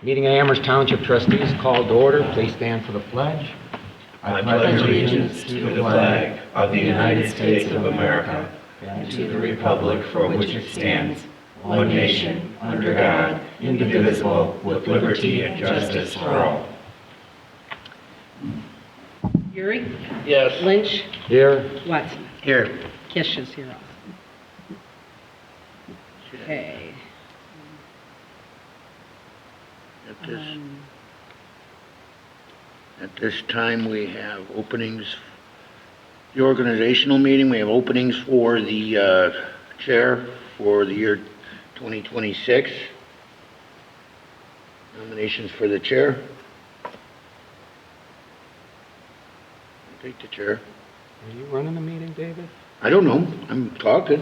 Meeting of Amherst Township Trustees called to order. Please stand for the pledge. I pledge allegiance to the flag of the United States of America and to the republic for which it stands, one nation, under God, indivisible, with liberty and justice for all. Uri? Yes. Lynch? Here. Watson? Here. Kish is here also. Okay. At this time, we have openings. The organizational meeting, we have openings for the chair for the year 2026. Nominations for the chair. I'll take the chair. Are you running the meeting, David? I don't know. I'm talking.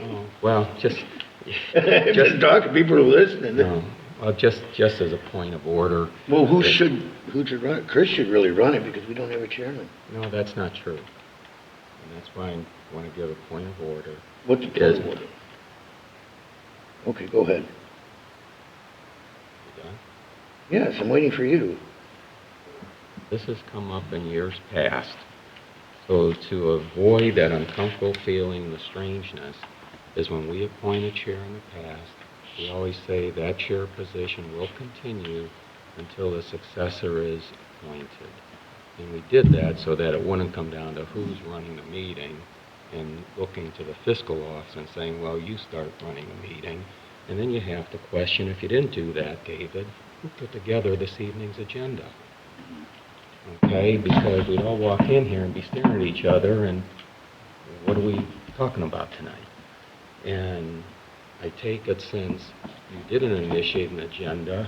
Oh, well, just talking. People are listening. no. Well, just as a point of order. Well, who should run it? Chris should really run it because we don't have a chairman. No, that's not true. And that's why I want to give a point of order. What's the point of order? Okay, go ahead. You done? Yes, I'm waiting for you. This has come up in years past. So to avoid that uncomfortable feeling, the strangeness, is when we appoint a chair in the past, we always say that chair position will continue until the successor is appointed. And we did that so that it wouldn't come down to who's running the meeting and looking to the fiscal office and saying, well, you start running the meeting. And then you have to question, if you didn't do that, David, who put together this evening's agenda? Okay, because we'd all walk in here and be staring at each other and what are we talking about tonight? And I take it, since you didn't initiate an agenda,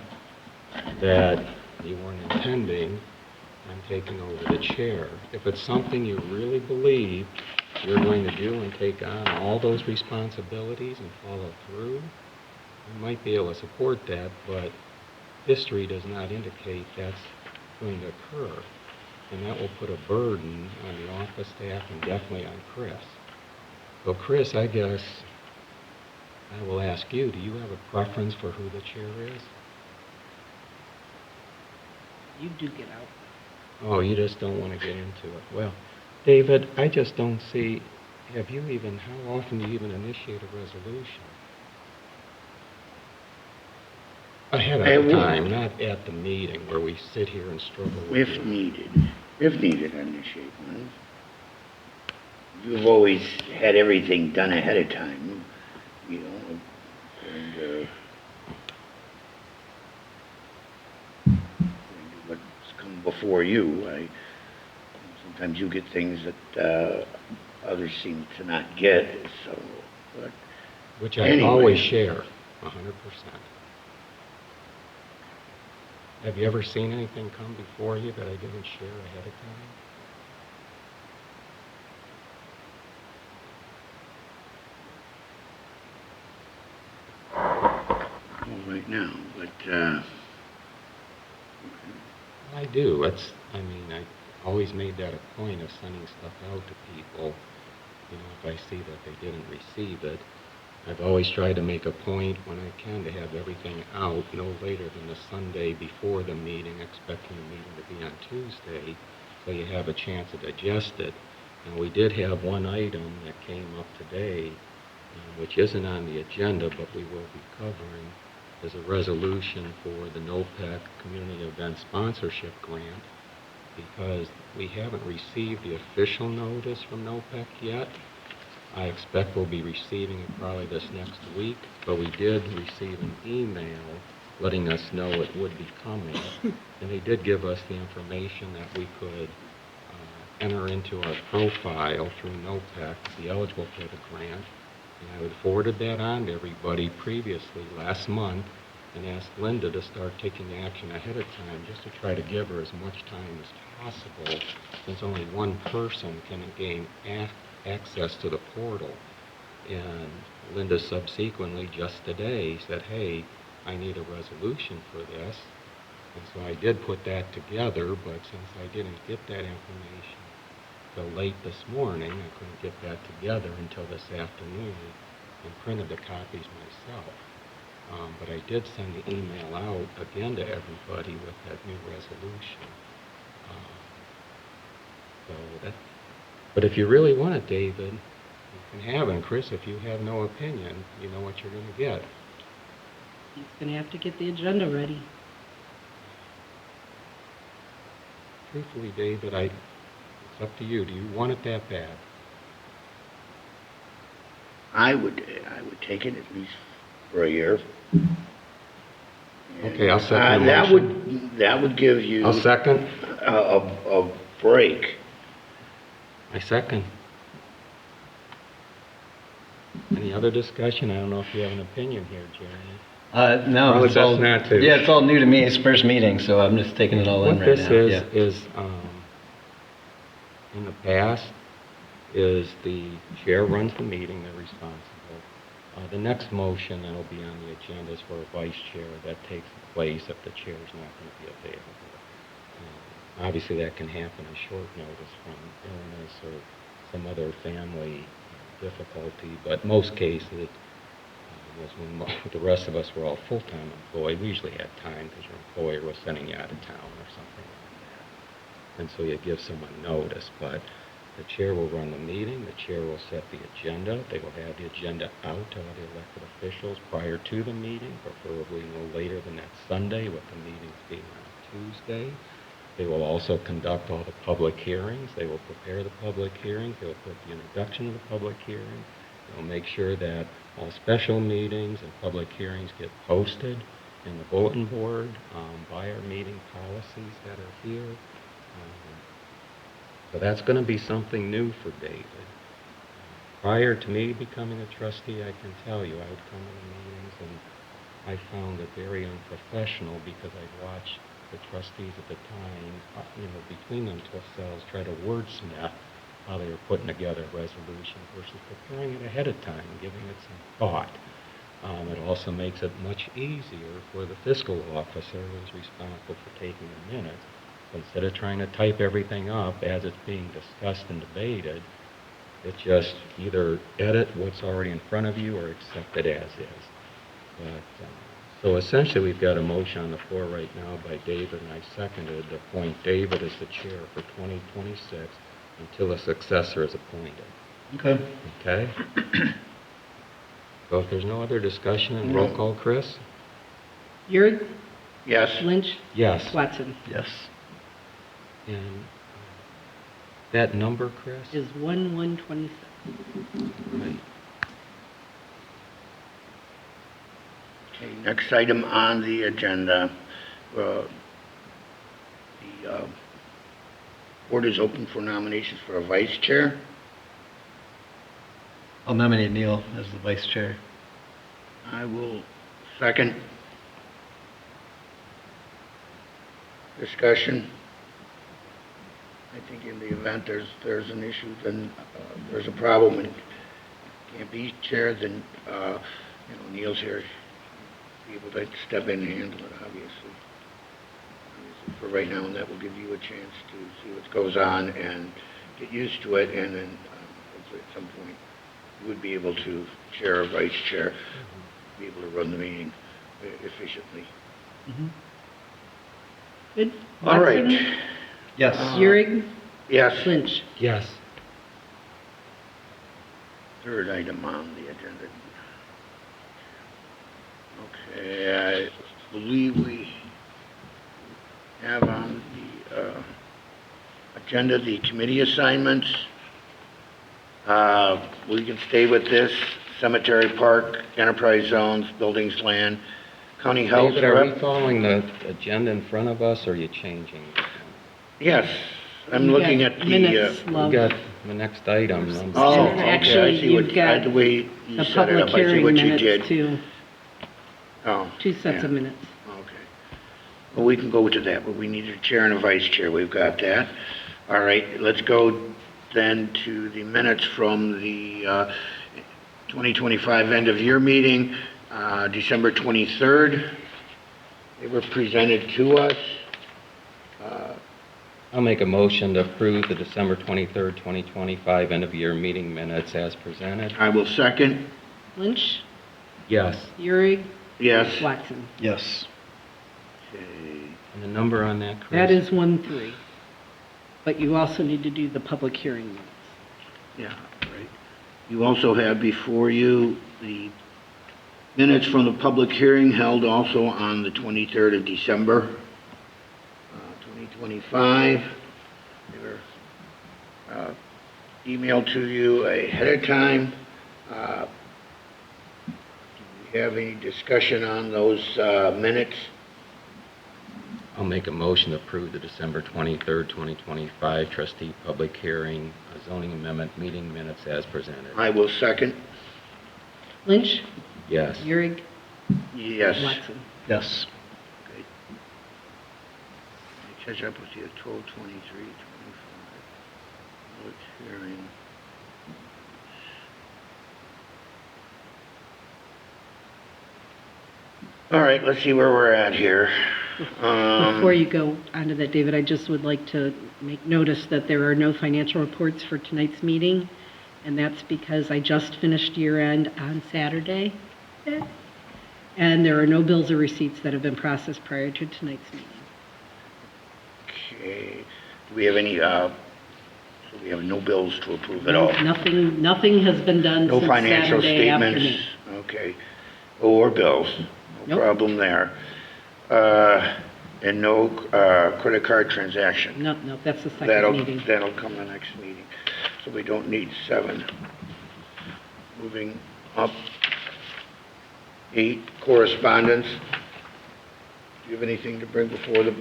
that you weren't intending on taking over the chair. If it's something you really believe you're going to do and take on all those responsibilities and follow through, you might be able to support that, but history does not indicate that's going to occur. And that will put a burden on the office staff and definitely on Chris. So Chris, I guess I will ask you, do you have a preference for who the chair is? You do get out. Oh, you just don't want to get into it. Well, David, I just don't see, how often do you even initiate a resolution? Ahead of time, not at the meeting where we sit here and struggle with If needed, I initiate one. You've always had everything done ahead of time, you know, and what's come before you. Sometimes you get things that others seem to not get, so. But which I anyway. Always share, 100%. Have you ever seen anything come before you that I didn't share ahead of time? Well, right now, but I do. I always made that a point of sending stuff out to people, if I see that they didn't receive it. I've always tried to make a point when I can to have everything out no later than the Sunday before the meeting, expecting the meeting to be on Tuesday, so you have a chance to digest it. And we did have one item that came up today, which isn't on the agenda, but we will be covering, is a resolution for the NOPEC Community Event Sponsorship Grant, because we haven't received the official notice from NOPEC yet. I expect we'll be receiving it probably this next week, but we did receive an email letting us know it would be coming, and they did give us the information that we could enter into our profile through NOPEC to be eligible for the grant, and I had forwarded that on to everybody previously last month and asked Linda to start taking action ahead of time just to try to give her as much time as possible, since only one person can gain access to the portal. And Linda subsequently just today said, hey, I need a resolution for this. And so I did put that together, but since I didn't get that information till late this morning, I couldn't get that together until this afternoon and printed the copies myself. but I did send the email out again to everybody with that new resolution. So that, but if you really want it, David, you can have it. And Chris, if you have no opinion, you know what you're going to get. He's gonna have to get the agenda ready. Truthfully, David, it's up to you. Do you want it that bad? I would take it at least for a year. Okay, I'll second the motion. That would give you I'll second. a break. I second. Any other discussion? I don't know if you have an opinion here, Jeremy. No, Probably it's all, best not to. yeah, it's all new to me. It's first meeting, so I'm just taking it all in What right this now. is in the past, is the chair runs the meeting, they're responsible. The next motion that'll be on the agenda is for a vice chair. That takes place if the chair is not going to be available. Obviously, that can happen on short notice from illness or some other family difficulty, but most cases, was when the rest of us were all full-time employed. We usually had time because your employer was sending you out of town or something like that. And so you give someone notice, but the chair will run the meeting, the chair will set the agenda, they will have the agenda out to all the elected officials prior to the meeting, preferably no later than that Sunday, with the meetings being on Tuesday. They will also conduct all the public hearings, they will prepare the public hearings, they will put the introduction of the public hearing, they'll make sure that all special meetings and public hearings get posted in the bulletin board by our meeting policies that are here. So that's going to be something new for David. Prior to me becoming a trustee, I can tell you, I would come to the meetings and I found it very unprofessional because I'd watch the trustees at the time, between themselves try to wordsmith how they were putting together a resolution versus preparing it ahead of time and giving it some thought. It also makes it much easier for the fiscal officer who's responsible for taking the minutes. Instead of trying to type everything up as it's being discussed and debated, it just either edit what's already in front of you or accept it as is. But, so essentially we've got a motion on the floor right now by David, and I seconded to appoint David as the chair for 2026 until a successor is appointed. Okay. Okay? So if there's no other discussion, and roll call, Chris? Yuri, Yes. Lynch, Yes. Watson Yes. And that number, Chris? is 1127. Right. Okay, next item on the agenda, the board is open for nominations for a vice chair. I'll nominate Neil as the vice chair. I will second. Discussion. I think in the event there's an issue, then there's a problem and can't be chair, then Neil's here, be able to step in and handle it, obviously. For right now, and that will give you a chance to see what goes on and get used to it, and then hopefully at some point you would be able to chair or vice chair, be able to run the meeting efficiently. Good. All right. Watson, Yes. Yuri, Yes. Lynch. Yes. Third item on the agenda. Okay, I believe we have on the agenda the committee assignments. We can stay with this: cemetery, park, enterprise zones, buildings, land, county health. David, are we rep. following the agenda in front of us, or are you changing? Yes, I'm You looking got at the. minutes, We love. got the next item, number Oh, And 6. okay, actually, I see what, you've got the way you The set it public up, I see hearing what you minutes did. too, Oh, 2 sets yeah. of minutes. Okay. Well, we can go to that, but we need a chair and a vice chair. We've got that. All right, let's go then to the minutes from the 2025 end-of-year meeting, December 23rd. They were presented to us. I'll make a motion to approve the December 23rd, 2025 end-of-year meeting minutes as presented. I will second. Lynch, Yes. Yuri, Yes. Watson. Yes. Okay. And the number on that, Chris? That is 1-3. But you also need to do the public hearing minutes. Yeah, right. You also have before you the minutes from the public hearing held also on the 23rd of December, 2025. They were emailed to you ahead of time. Do you have any discussion on those minutes? I'll make a motion to approve the December 23rd, 2025 trustee public hearing zoning amendment meeting minutes as presented. I will second. Lynch, Yes. Euring, Yes. Watson. Yes. Okay. Let me catch up with you. 12/23/25. Public hearing. All right, let's see where we're at here. Before you go on to that, David, I just would like to make notice that there are no financial reports for tonight's meeting, and that's because I just finished year-end on Saturday, and there are no bills or receipts that have been processed prior to tonight's meeting. Okay. Do we have any, so we have no bills to approve at all? Nothing has been done No since financial Saturday statements? afternoon. Okay. Or bills? No Nope. problem there. And no credit card transaction? No, that's the second meeting. That'll come the next meeting. So we don't need 7. Moving up. 8, correspondence. Do you have anything to bring before the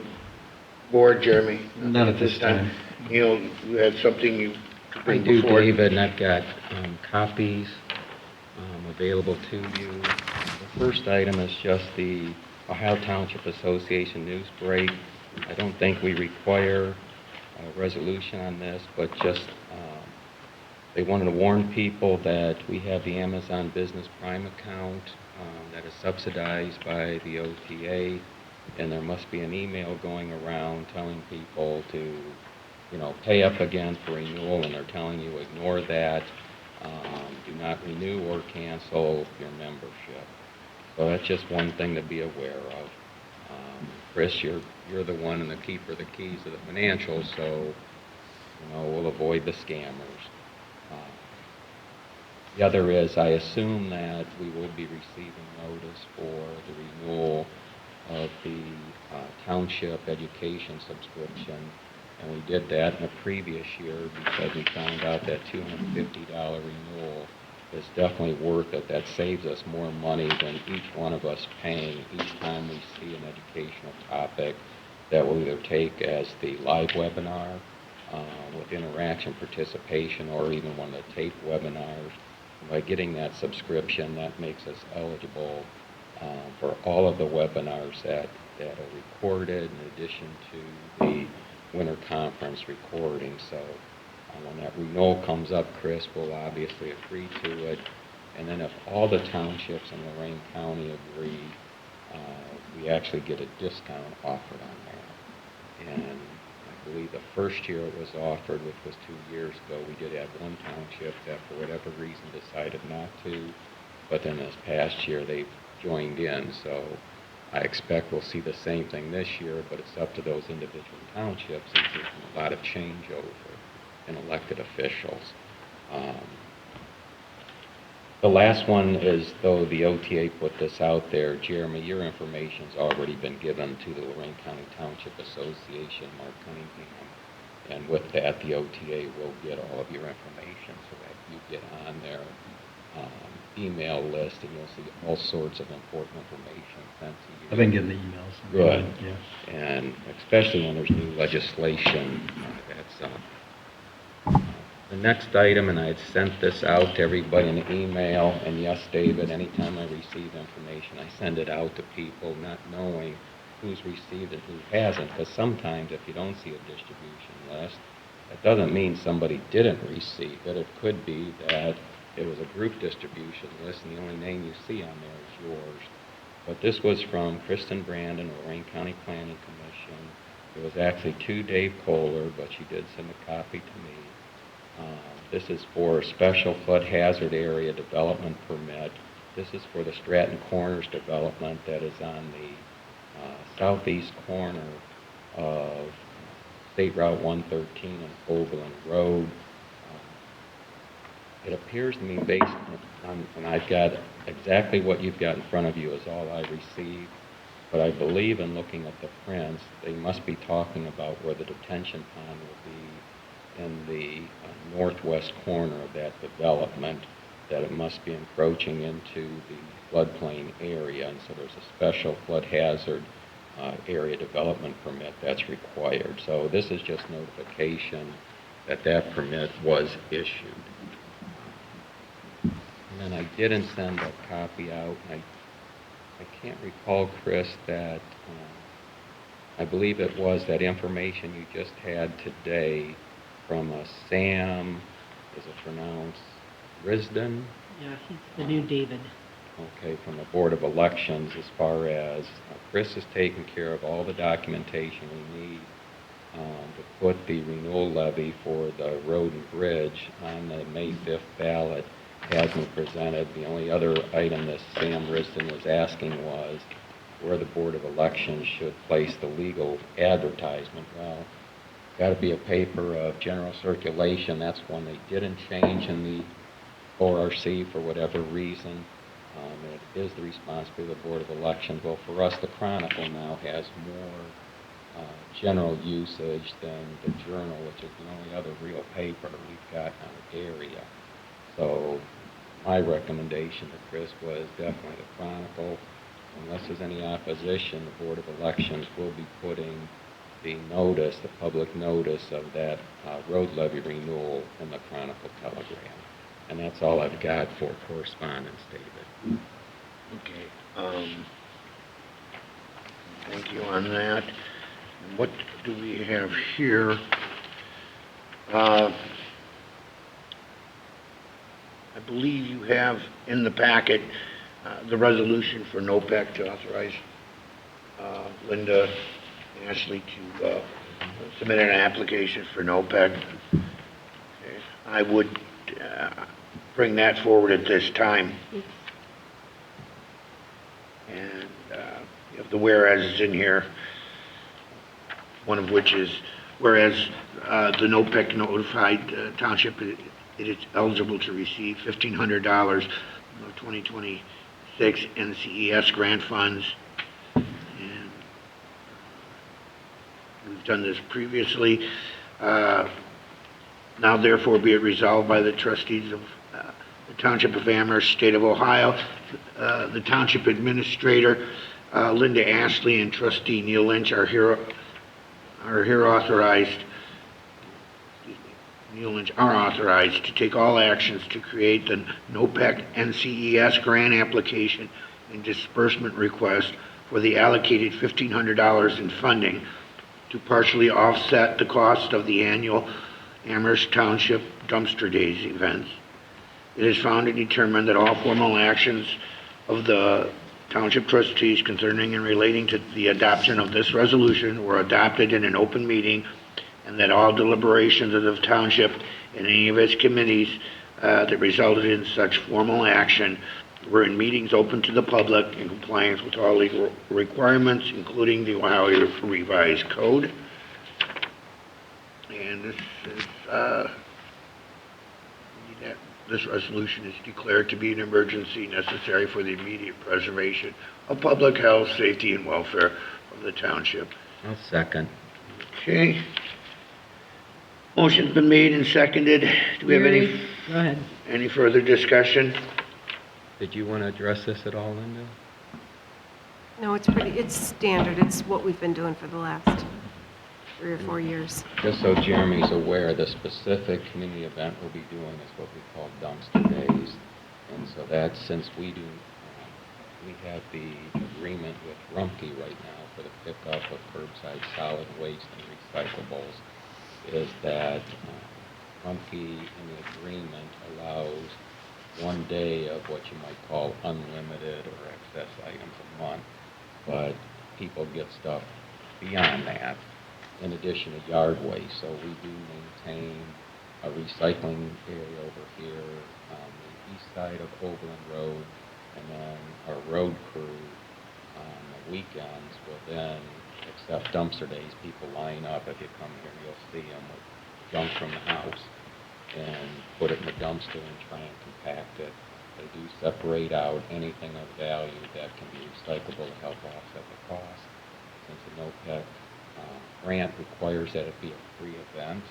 board, Jeremy? None at this time. Neil, you had something you could I bring do, before? David, and I've got copies available to you. The first item is just the Ohio Township Association news break. I don't think we require a resolution on this, but just they wanted to warn people that we have the Amazon Business Prime account that is subsidized by the OTA, and there must be an email going around telling people to, pay up again for renewal, and they're telling you ignore that, do not renew or cancel your membership. So that's just one thing to be aware of. Chris, you're the one and the keeper of the keys of the financials, so we'll avoid the scammers. The other is, I assume that we will be receiving notice for the renewal of the township education subscription, and we did that in the previous year because we found out that $250 renewal is definitely worth it. That saves us more money than each one of us paying each time we see an educational topic that we'll either take as the live webinar with interaction participation or even one of the taped webinars. By getting that subscription, that makes us eligible for all of the webinars that are recorded in addition to the winter conference recording. So when that renewal comes up, Chris will obviously agree to it. And then if all the townships in Lorain County agree, we actually get a discount offered on that. And I believe the first year it was offered, which was 2 years ago, we did have one township that for whatever reason decided not to. But then this past year they've joined in. So I expect we'll see the same thing this year, but it's up to those individual townships. There's been a lot of changeover in elected officials. The last one is, though the OTA put this out there, Jeremy, your information's already been given to the Lorain County Township Association, Mark Cunningham, and with that, the OTA will get all of your information so that you get on their email list and you'll see all sorts of important information sent to you. I've been getting the emails. Good. Yeah. And especially when there's new legislation that's the next item, and I had sent this out to everybody in an email, and yes, David, anytime I receive information, I send it out to people not knowing who's received and who hasn't, because sometimes if you don't see a distribution list, that doesn't mean somebody didn't receive it. It could be that it was a group distribution list, and the only name you see on there is yours. But this was from Kristen Brandon, Lorain County Planning Commission. It was actually to Dave Kohler, but she did send a copy to me. This is for a special flood hazard area development permit This is for the Stratton Corners development that is on the southeast corner of State Route 113 and Overland Road. It appears to me based on, and I've got exactly what you've got in front of you is all I received, but I believe in looking at the prints, they must be talking about where the detention pond will be in the northwest corner of that development, that it must be encroaching into the floodplain area, and so there's a special flood hazard area development permit that's required. So this is just notification that that permit was issued. And then I didn't send a copy out. I can't recall, Chris, that I believe it was that information you just had today from Sam, is it pronounced Risden? Yeah, he's the new David. Okay, from the Board of Elections, as far as Chris has taken care of all the documentation we need to put the renewal levy for the road and bridge on the May 5th ballot has been presented. The only other item that Sam Risden was asking was where the Board of Elections should place the legal advertisement. Well, got to be a paper of general circulation. That's one they didn't change in the ORC for whatever reason. It is the responsibility of the Board of Elections. Well, for us, the Chronicle now has more general usage than the Journal, which is the only other real paper we've got in the area. So my recommendation to Chris was definitely the Chronicle. Unless there's any opposition, the Board of Elections will be putting the notice, the public notice of that road levy renewal in the Chronicle Telegram. And that's all I've got for correspondence, David. Okay. Thank you on that. And what do we have here? I believe you have in the packet the resolution for NOPEC to authorize Linda and Ashley to submit an application for NOPEC. Okay. I would bring that forward at this time. And you have the whereas in here, one of which is, whereas the NOPEC notified township it is eligible to receive $1,500 of 2026 NCES grant funds. And we've done this previously. Now therefore be it resolved by the trustees of the Township of Amherst, State of Ohio, the Township Administrator, Linda Ashley, and Trustee Neil Lynch are here authorized. Neil Lynch are authorized to take all actions to create the NOPEC NCES grant application and disbursement request for the allocated $1,500 in funding to partially offset the cost of the annual Amherst Township Dumpster Days events. It is found and determined that all formal actions of the Township Trustees concerning and relating to the adoption of this resolution were adopted in an open meeting, and that all deliberations of the Township and any of its committees that resulted in such formal action were in meetings open to the public in compliance with all legal requirements, including the Ohio Revised Code. And this is this resolution is declared to be an emergency necessary for the immediate preservation of public health, safety, and welfare of the township. I'll second. Okay. Motion's been made and seconded. Do we have Go ahead. any further discussion? Did you want to address this at all, Linda? No, it's standard. It's what we've been doing for the last 3 or 4 years. Just so Jeremy's aware, the specific community event we'll be doing is what we call Dumpster Days. And so that's, since we have the agreement with Rumpke right now for the pickup of curbside solid waste and recyclables, is that Rumpke in the agreement allows 1 day of what you might call unlimited or excess items a month, but people get stuff beyond that, in addition to yard waste. So we do maintain a recycling area over here on the east side of Overland Road, And then our road crew on the weekends will then, except dumpster days, people line up. If you come here, you'll see them with junk from the house and put it in the dumpster and try and compact it. They do separate out anything of value that can be recyclable to help offset the cost. Since the NOPEC grant requires that it be a free event,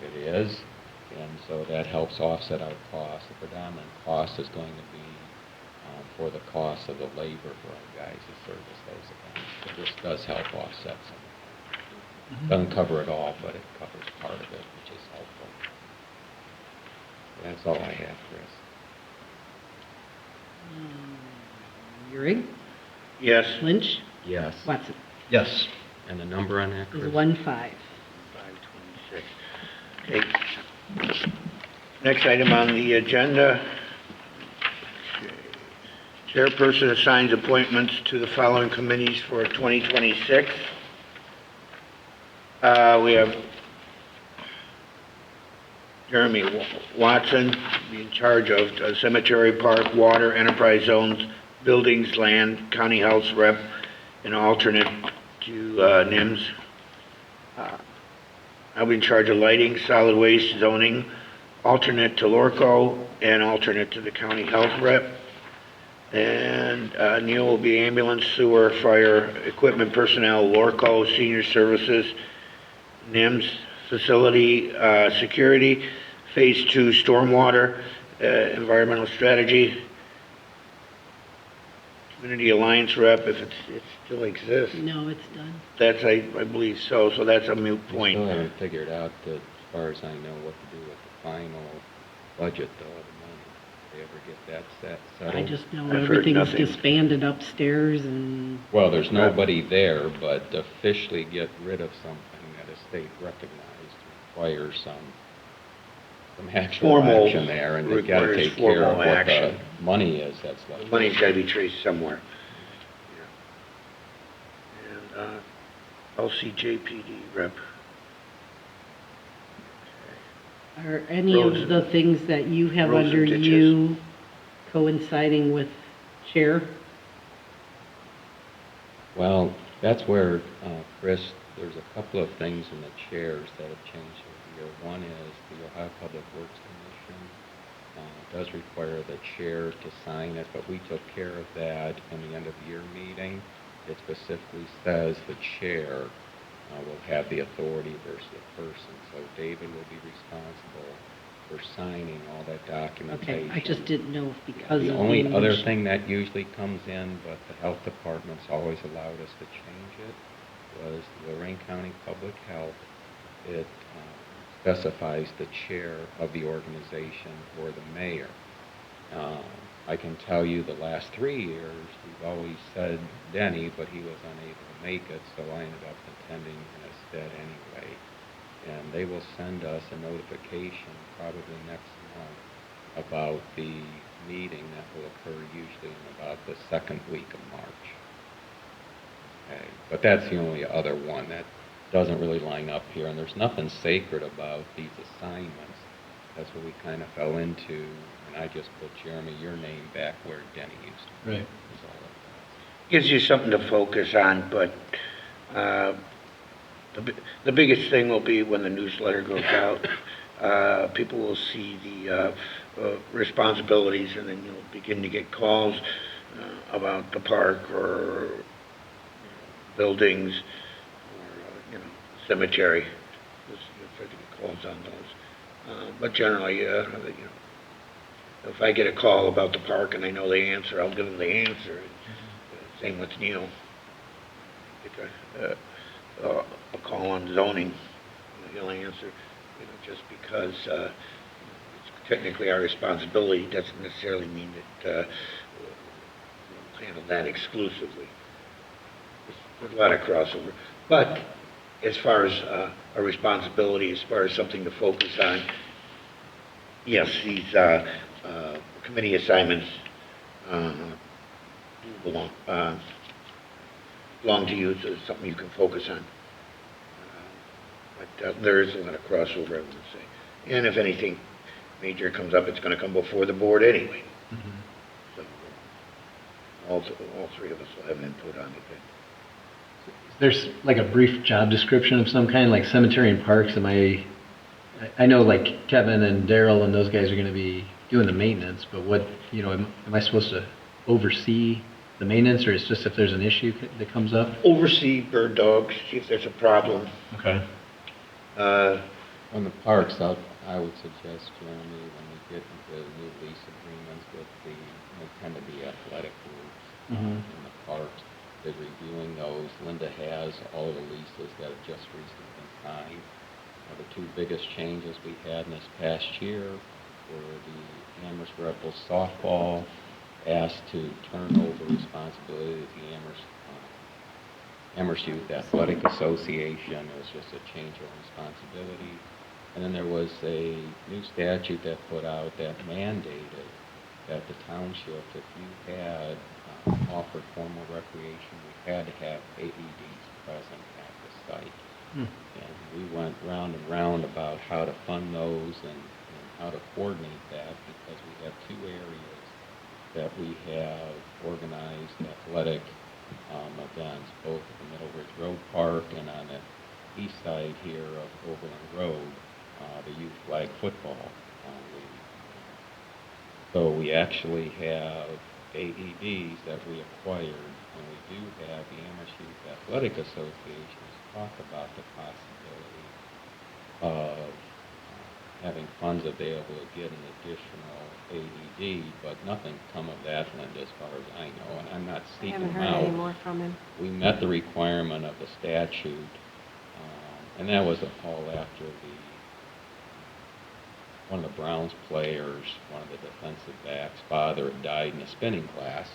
it is, and so that helps offset our costs. The predominant cost is going to be for the cost of the labor for our guys to service those events. So this does help offset some of it. Doesn't cover it all, but it covers part of it, which is helpful. That's all I have, Chris. Euring, Yes. Lynch, Yes. Watson Yes. And the number on that, is Chris? 1-5. 526. Okay. Next item on the agenda. Okay. Chairperson assigns appointments to the following committees for 2026. We have Jeremy Watson, be in charge of cemetery, park, water, enterprise zones, buildings, land, county house rep, and alternate to NIMS. I'll be in charge of lighting, solid waste, zoning, alternate to Lorco, and alternate to the county health rep. And Neil will be ambulance, sewer, fire, equipment personnel, Lorco, senior services, NIMS, facility security, phase 2 stormwater, environmental strategy, community alliance rep, if it still exists. No, it's done. That's, I believe so, so that's a moot We point. still haven't figured out, that, as far as I know, what to do with the final budget, though, of the money. Did they ever get that settled? I just know I've heard everything's nothing. disbanded upstairs and Well, there's nobody there, but to officially get rid of something that is state recognized requires some actual Formal- action there, and they've got to requires take care of formal what action. the money is that's The left. money's gotta be traced somewhere. Yeah. And, LCJPD rep. are any Roads of the things that you have roads and under ditches. you coinciding with chair? Well, that's where, Chris, there's a couple of things in the chairs that have changed over the year. One is the Ohio Public Works Commission does require the chair to sign it, but we took care of that in the end of the year meeting. It specifically says the chair will have the authority versus the person. So David will be responsible for signing all that documentation. Okay, I just didn't know if because The of only the other motion- thing that usually comes in, but the health department's always allowed us to change it, was Lorraine County Public Health. It specifies the chair of the organization or the mayor. I can tell you the last 3 years, we've always said Denny, but he was unable to make it, so I ended up attending in his stead anyway. And they will send us a notification probably next month about the meeting that will occur usually in about the second week of March. Okay, but that's the only other one that doesn't really line up here, and there's nothing sacred about these assignments. That's what we kind of fell into, and I just put Jeremy, your name back where Denny used to be. Right. Is all it Gives you something to focus on, but the biggest thing will be when the newsletter goes out. People will see the responsibilities, and then you'll begin to get calls about the park or buildings or cemetery. You'll start to get calls on those. But generally, if I get a call about the park and I know the answer, I'll give them the answer. Same with Neil. Get a call on zoning, he'll answer. Just because it's technically our responsibility doesn't necessarily mean that we'll handle that exclusively. There's a lot of crossover. But as far as our responsibility, as far as something to focus on, yes, these committee assignments do belong to you, so it's something you can focus on. But there is a lot of crossover, I would say. And if anything major comes up, it's going to come before the board anyway. So all three of us will have input on it. There's like a brief job description of some kind, like cemetery and parks. I know like Kevin and Daryl and those guys are gonna be doing the maintenance, but what, am I supposed to oversee the maintenance, or it's just if there's an issue that comes up? Oversee bird dogs, see if there's a problem. Okay. On the parks, I would suggest, Jeremy, when we get into new lease agreements with the intended to be athletic groups in the parks, that reviewing those. Linda has all the leases that have just recently been signed. The two biggest changes we had in this past year were the Amherst Rebels softball asked to turn over responsibility to the Amherst Youth Athletic Association. It was just a change of responsibility. And then there was a new statute that put out that mandated that the township, if you had offered formal recreation, we had to have AEDs present at the site. And we went round and round about how to fund those and how to coordinate that, because we have two areas that we have organized athletic events, both at the Middle Ridge Road Park and on the east side here of Overland Road, the youth flag football league. So we actually have AEDs that we acquired, and we do have the Amherst Youth Athletic Association talk about the possibility of having funds available to get an additional AED, but nothing come of that, Linda, as far as I know, and I'm not I seeking haven't them heard out. any more from him. We met the requirement of the statute, and that was all after one of the Browns players, one of the defensive backs' father had died in a spinning class,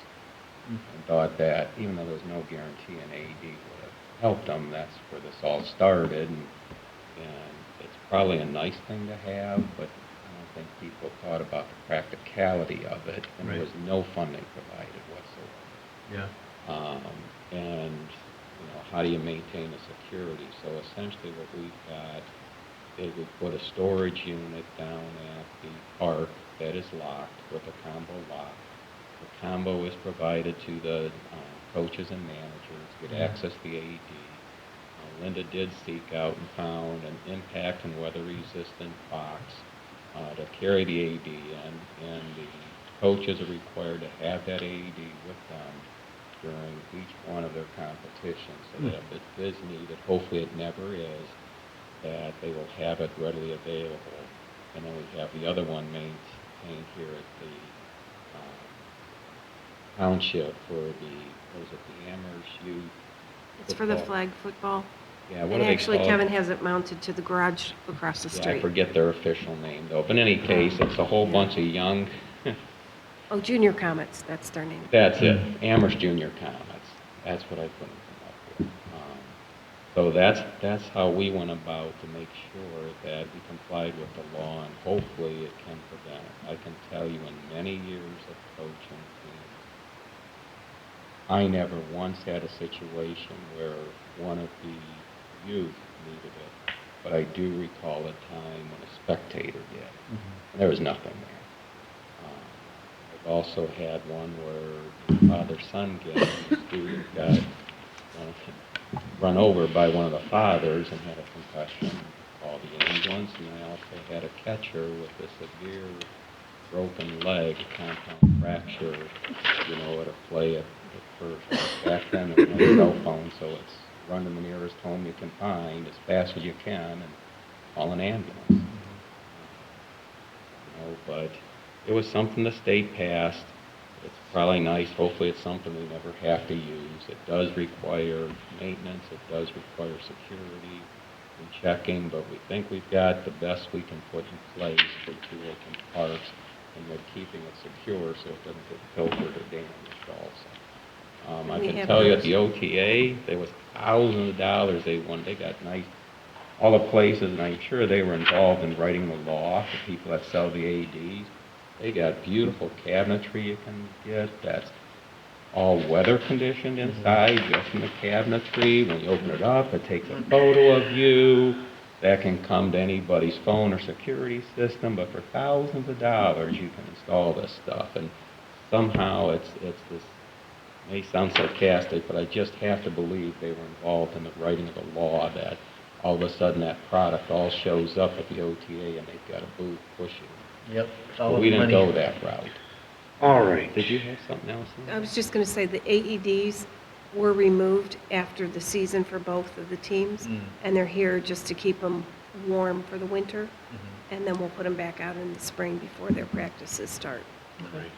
and thought that even though there was no guarantee an AED would have helped them, that's where this all started, and it's probably a nice thing to have, but I don't think people thought about the practicality of it, and there was no funding provided whatsoever. Yeah. And how do you maintain the security? So essentially what we've got is we put a storage unit down at the park that is locked with a combo lock. The combo is provided to the coaches and managers to get access to the AED. Linda did seek out and found an impact and weather-resistant box to carry the AED in, and the coaches are required to have that AED with them during each one of their competitions, so that if it is needed, hopefully it never is, that they will have it readily available. And then we have the other one maintained here at the township for the Amherst Youth. It's for the football. flag football. Yeah, what And are they actually, called? Kevin has it mounted to the garage across the Yeah, I street. forget their official name though. But in any case, it's a whole bunch of young. Oh, Junior Comets, that's their name. That's it. Amherst Junior Comets. That's what I couldn't come up with. So that's how we went about to make sure that we complied with the law, and hopefully it can prevent it. I can tell you, in many years of coaching teams, I never once had a situation where one of the youth needed it, but I do recall a time when a spectator did. And there was nothing there. I've also had one where the father-son game, the student got run over by one of the fathers and had a concussion, called the ambulance, and I also had a catcher with a severe broken leg, a compound fracture, at a play at first. Back then there was no cell phone, so it's run to the nearest home you can find as fast as you can and call an ambulance. But it was something the state passed. It's probably nice. Hopefully it's something we never have to use. It does require maintenance. It does require security and checking, but we think we've got the best we can put in place for two open parks, and we're keeping it secure so it doesn't get filtered or damaged also. I We can have tell you at those. the OTA, there was thousands of dollars they won. They got nice, all the places, and I'm sure they were involved in writing the law, the people that sell the AEDs. They got beautiful cabinetry you can get that's all weather conditioned inside, just in the cabinetry. When you open it up, it takes a photo of you. That can come to anybody's phone or security system, but for thousands of dollars you can install this stuff. And somehow it's this may sound sarcastic, but I just have to believe they were involved in the writing of the law that all of a sudden that product all shows up at the OTA and they've got a booth pushing. Yep. But we didn't go that route. All right. Did you have something else? I was just going to say the AEDs were removed after the season for both of the teams, and they're here just to keep them warm for the winter, and then we'll put them back out in the spring before their practices start. All right.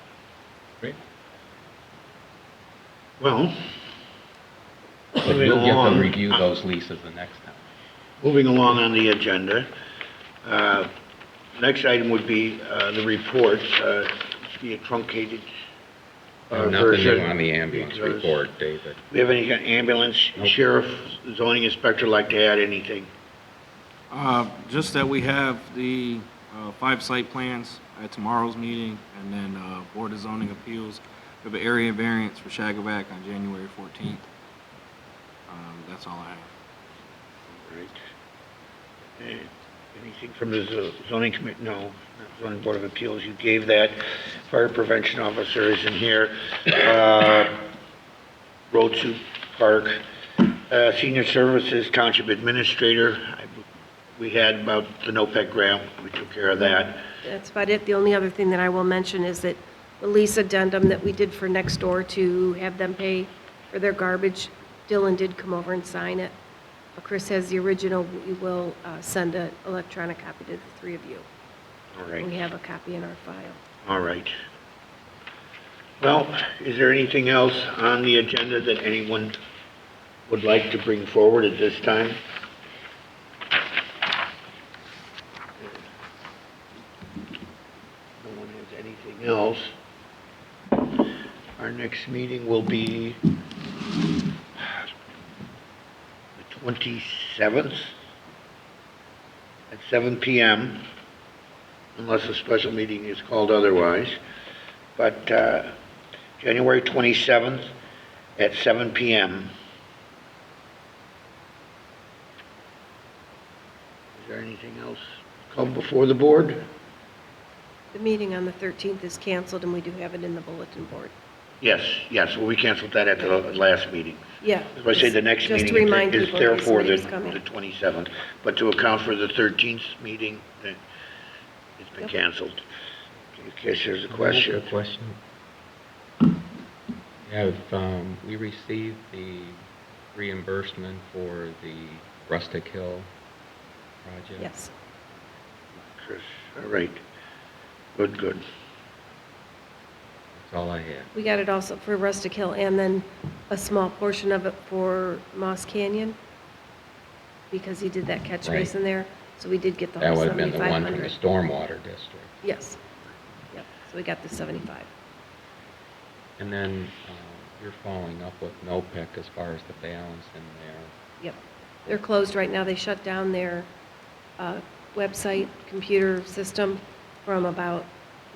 Great. Well, But moving we'll get to along, review those leases the next time. moving along on the agenda, next item would be the report, be a truncated Nothing version. new on the ambulance because- report, David. We have any ambulance, Nope. sheriff, zoning inspector like to add anything? Just that we have the 5 site plans at tomorrow's meeting, and then Board of Zoning Appeals. We have an area variance for Shagavac on January 14th. That's all I have. Right. Anything from the zoning committee? No, not zoning board of appeals. You gave that. Fire prevention officer isn't here. Road soup park. Senior services township administrator. We had about the NOPEC grant. We took care of that. That's about it. The only other thing that I will mention is that the lease addendum that we did for next door to have them pay for their garbage, Dylan did come over and sign it. Chris has the original. We will send an electronic copy to the three of you. All We right. have a copy in our file. All right. Well, is there anything else on the agenda that anyone would like to bring forward at this time? No one has anything else. Our next meeting will be the 27th at 7 PM, unless a special meeting is called otherwise. But January 27th at 7 PM. Is there anything else come before the board? The meeting on the 13th is canceled, and we do have it in the bulletin board. Yes, yes, well, we canceled that at the last meeting. Yeah. As I say, the next Just to meeting remind is people in case therefore the somebody's coming. 27th. But to account for the 13th meeting, it's been Yep. canceled. In case there's a question. Question. Have we received the reimbursement for the Rustic Hill project? Yes. Chris, all right. Good, good. That's all I have. We got it also for Rustic Hill, and then a small portion of it for Moss Canyon, because he did that catch Right. basin there. So we did get the That whole would have been the one from the 7,500. stormwater district. Yes. Yep, so we got the 75. And then you're following up with NOPEC as far as the balance in there. Yep. They're closed right now. They shut down their website, computer system from about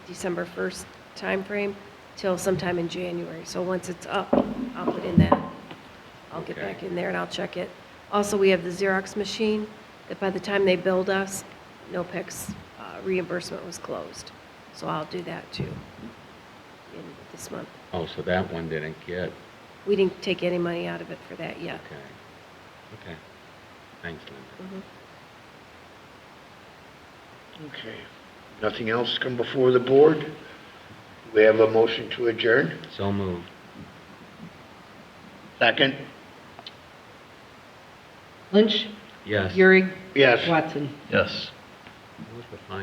December 1st timeframe till sometime in January. So once it's up, I'll put in that. I'll get Okay. back in there and I'll check it. Also, we have the Xerox machine that by the time they billed us, NOPEC's reimbursement was closed. So I'll do that too in this month. Oh, so that one didn't get, We didn't take any money out of it for that yet. okay. Okay. Thanks, Linda. Mhm. Okay. Nothing else come before the board? We have a motion to adjourn. So moved. Second? Lynch, Yes. Euring, Yes. Watson. Yes. Those were fine.